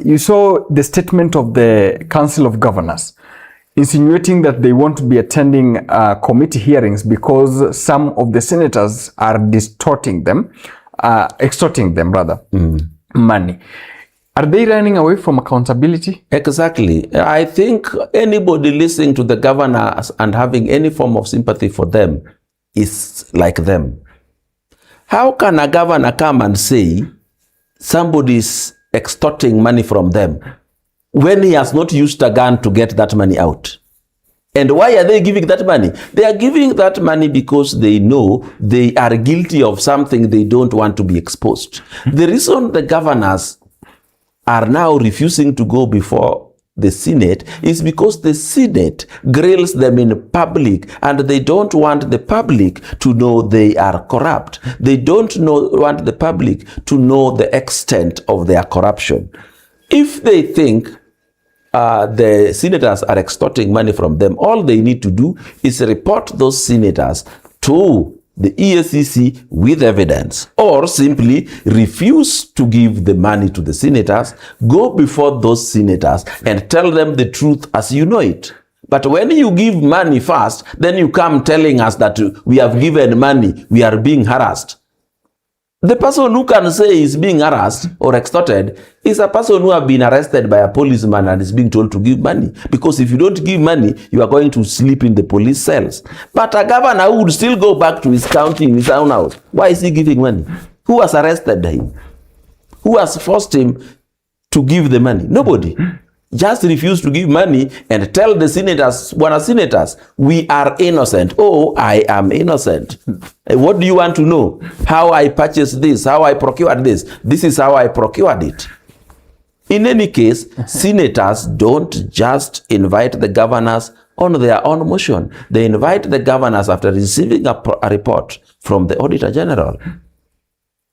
You saw the statement of the Council of Governors insinuating that they won't be attending committee hearings because some of the senators are extorting them money. Are they running away from accountability? Exactly. I think anybody listening to the governors and having any form of sympathy for them is like them. How can a governor come and say somebody's extorting money from them when he has not used a gun to get that money out? And why are they giving that money? They are giving that money because they know they are guilty of something they don't want to be exposed. The reason the governors are now refusing to go before the Senate is because the Senate grills them in public, and they don't want the public to know they are corrupt. They don't want the public to know the extent of their corruption. If they think the senators are extorting money from them, all they need to do is report those senators to the EACC with evidence, or simply refuse to give the money to the senators, go before those senators and tell them the truth as you know it. But when you give money first, then you come telling us that we have given money, we are being harassed. The person who can say is being harassed or extorted is a person who has been arrested by a policeman and is being told to give money. Because if you don't give money, you are going to sleep in the police cells. But a governor who would still go back to his county, in his own house, why is he giving money? Who has arrested him? Who has forced him to give the money? Nobody. Just refuse to give money and tell the senators, senators, we are innocent. Oh, I am innocent. What do you want to know? How I purchased this, how I procured this. This is how I procured it. In any case, senators don't just invite the governors on their own motion. They invite the governors after receiving a report from the Auditor General,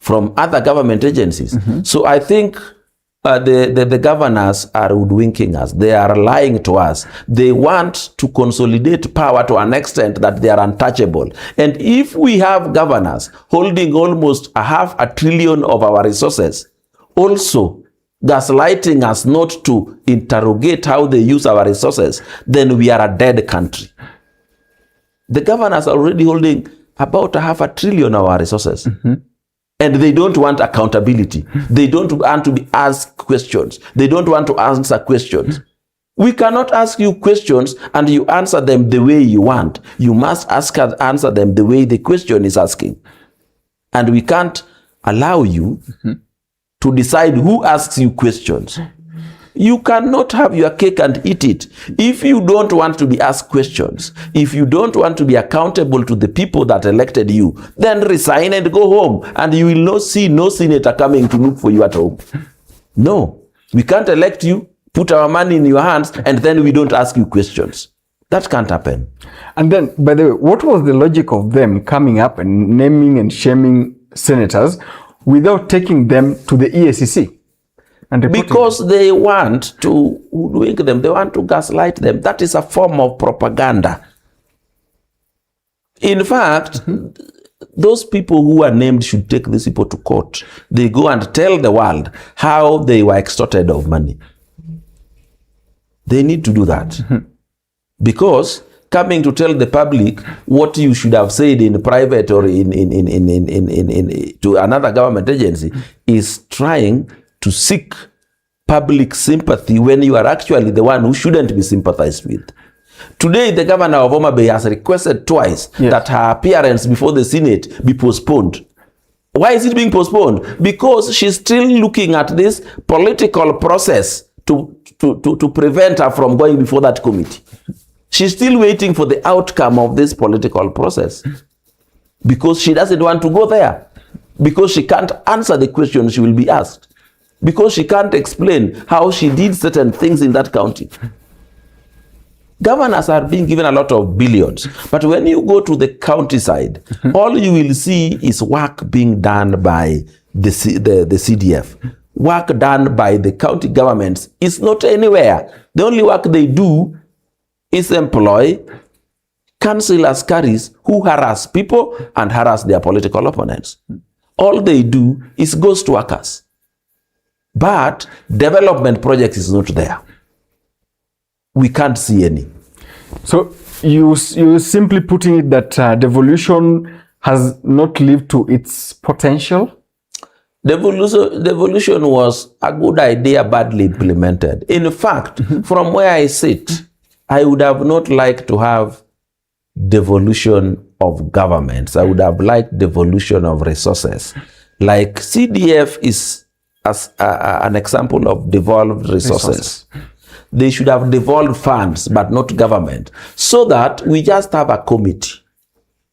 from other government agencies. So I think the governors are hoodwinking us. They are lying to us. They want to consolidate power to an extent that they are untouchable. And if we have governors holding almost $500 billion of our resources, also gaslighting us not to interrogate how they use our resources, then we are a dead country. The governors are already holding about $500 billion of our resources. And they don't want accountability. They don't want to be asked questions. They don't want to answer questions. We cannot ask you questions and you answer them the way you want. You must answer them the way the question is asking. And we can't allow you to decide who asks you questions. You cannot have your cake and eat it. If you don't want to be asked questions, if you don't want to be accountable to the people that elected you, then resign and go home, and you will not see no senator coming to look for you at home. No, we can't elect you, put our money in your hands, and then we don't ask you questions. That can't happen. And then, by the way, what was the logic of them coming up and naming and shaming senators without taking them to the EACC? Because they want to hoodwink them, they want to gaslight them. That is a form of propaganda. In fact, those people who are named should take these people to court. They go and tell the world how they were extorted of money. They need to do that. Because coming to tell the public what you should have said in private or to another government agency is trying to seek public sympathy when you are actually the one who shouldn't be sympathized with. Today, the governor of Homa Bay has requested twice that her appearance before the Senate be postponed. Why is it being postponed? Because she's still looking at this political process to prevent her from going before that committee. She's still waiting for the outcome of this political process because she doesn't want to go there, because she can't answer the questions she will be asked, because she can't explain how she did certain things in that county. Governors are being given a lot of billions, but when you go to the countryside, all you will see is work being done by the CDF. Work done by the county governments is not anywhere. The only work they do is employ council askaris who harass people and harass their political opponents. All they do is ghost workers. But development projects is not there. We can't see any. So you simply putting it that devolution has not lived to its potential? Devolution was a good idea, badly implemented. In fact, from where I sit, I would have not liked to have devolution of governments. I would have liked devolution of resources. Like CDF is as an example of devolved resources. They should have devolved funds, but not government, so that we just have a committee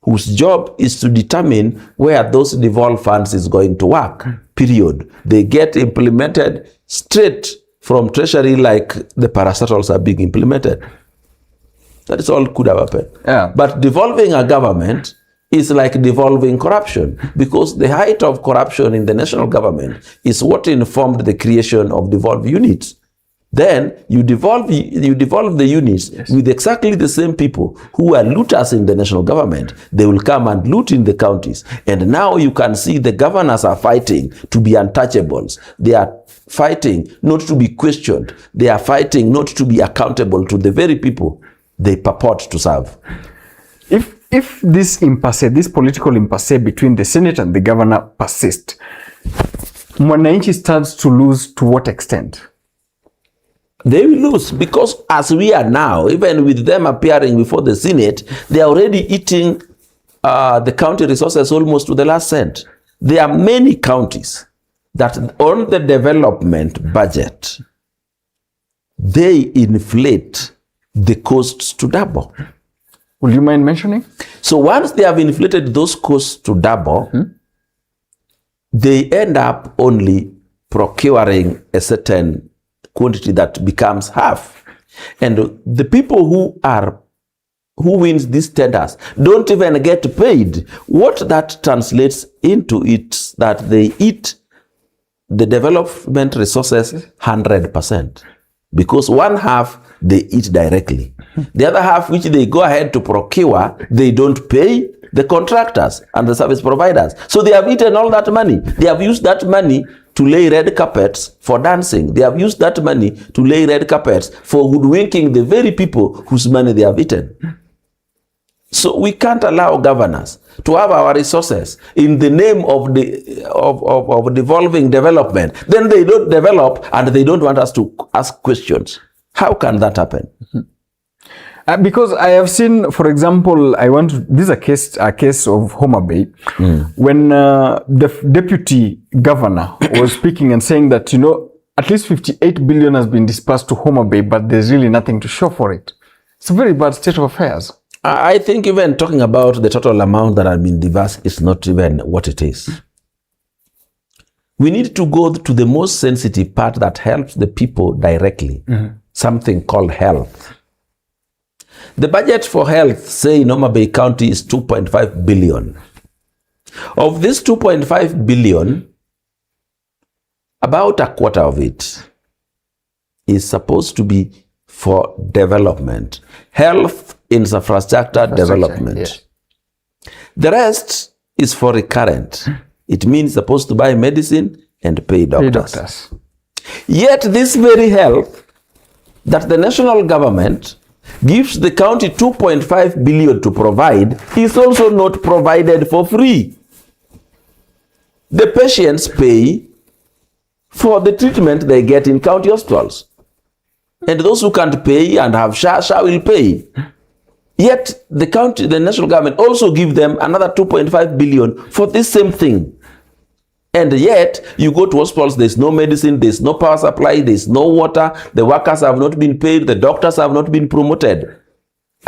whose job is to determine where those devolved funds is going to work, period. They get implemented straight from treasury like the parastatals are being implemented. That is all could have happened. Yeah. But devolving a government is like devolving corruption, because the height of corruption in the national government is what informed the creation of devolved units. Then you devolve the units, yes, with exactly the same people who are looters in the national government. They will come and loot in the counties. And now you can see the governors are fighting to be untouchables. They are fighting not to be questioned. They are fighting not to be accountable to the very people they purport to serve. If this impasse, this political impasse between the Senate and the governor persists, Mwananchi stands to lose to what extent? They will lose, because as we are now, even with them appearing before the Senate, they are already eating the county resources almost to the last cent. There are many counties that on the development budget, they inflate the costs to double. Will you mind mentioning? So once they have inflated those costs to double, they end up only procuring a certain quantity that becomes half. And the people who wins these tenders don't even get paid. What that translates into is that they eat the development resources 100%. Because one half they eat directly. The other half, which they go ahead to procure, they don't pay the contractors and the service providers. So they have eaten all that money. They have used that money to lay red carpets for dancing. They have used that money to lay red carpets for hoodwinking the very people whose money they have eaten. So we can't allow governors to have our resources in the name of devolving development. Then they don't develop and they don't want us to ask questions. How can that happen? Because I have seen, for example, this is a case of Homa Bay, when the deputy governor was speaking and saying that, at least 58 billion has been dispersed to Homa Bay, but there's really nothing to show for it. It's a very bad state of affairs. I think even talking about the total amount that has been dispersed is not even what it is. We need to go to the most sensitive part that helps the people directly, something called health. The budget for health, say in Homa Bay County, is 2.5 billion. Of this 2.5 billion, about a quarter of it is supposed to be for development. Health infrastructure development. Yes. The rest is for recurrent. It means supposed to buy medicine and pay doctors. Yet this very health that the national government gives the county 2.5 billion to provide is also not provided for free. The patients pay for the treatment they get in county hospitals. And those who can't pay and have SHA will pay. Yet the national government also give them another 2.5 billion for this same thing. And yet, you go to hospitals, there's no medicine, there's no power supply, there's no water, the workers have not been paid, the doctors have not been promoted.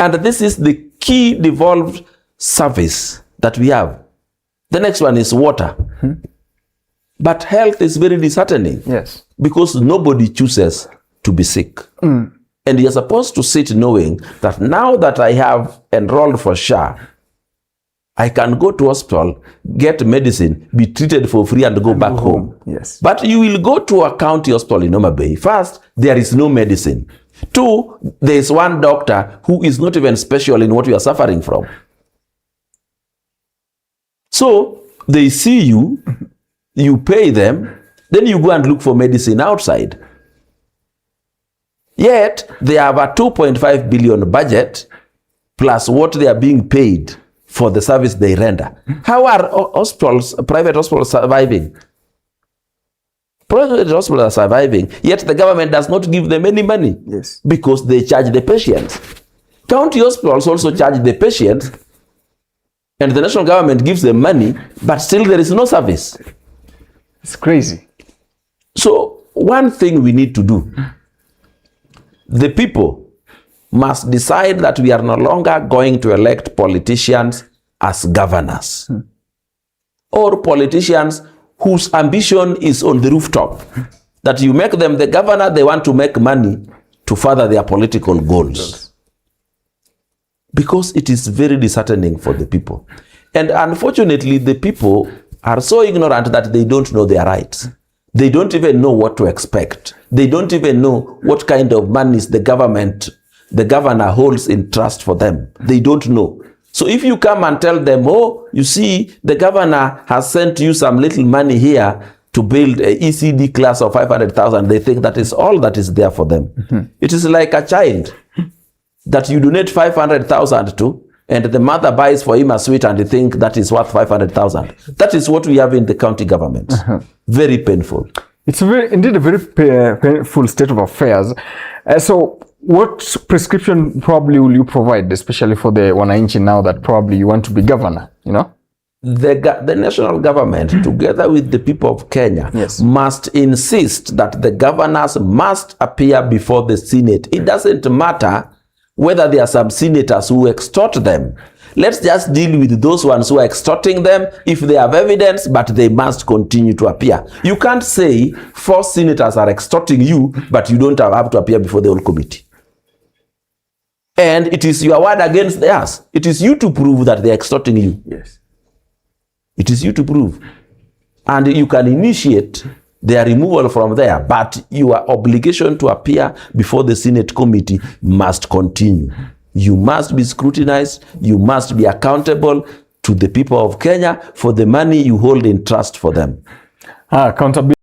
And this is the key devolved service that we have. The next one is water. But health is very disheartening. Yes. Because nobody chooses to be sick. And you're supposed to sit knowing that now that I have enrolled for SHA, I can go to hospital, get medicine, be treated for free and go back home. Yes. But you will go to a county hospital in Homa Bay. First, there is no medicine. Two, there is one doctor who is not even special in what you are suffering from. So, they see you, you pay them, Then you go and look for medicine outside. Yet, they have a 2.5 billion budget plus what they are being paid for the service they render. How are hospitals, private hospitals surviving? Private hospitals are surviving, yet the government does not give them any money. Yes. Because they charge the patients. County hospitals also charge the patients, and the national government gives them money, but still there is no service. It's crazy. So one thing we need to do, the people must decide that we are no longer going to elect politicians as governors or politicians whose ambition is on the rooftop, that you make them the governor, they want to make money to further their political goals. Because it is very disheartening for the people. And unfortunately, the people are so ignorant that they don't know their rights. They don't even know what to expect. They don't even know what kind of monies the governor holds in trust for them. They don't know. So if you come and tell them, oh, you see, the governor has sent you some little money here to build a ECD class of 500,000, they think that is all that is there for them. It is like a child that you donate 500,000 to, and the mother buys for him a sweet and they think that is worth 500,000. That is what we have in the county government. Very painful. It's indeed a very painful state of affairs. So what prescription probably will you provide, especially for the wananchi now that probably you want to be governor, you know? The national government, together with the people of Kenya, yes, must insist that the governors must appear before the Senate. It doesn't matter whether there are some senators who extort them. Let's just deal with those ones who are extorting them if they have evidence, but they must continue to appear. You can't say 4 senators are extorting you, but you don't have to appear before the whole committee. And it is your word against theirs. It is you to prove that they are extorting you. Yes. It is you to prove. And you can initiate their removal from there, but your obligation to appear before the Senate committee must continue. You must be scrutinized. You must be accountable to the people of Kenya for the money you hold in trust for them. Accountability.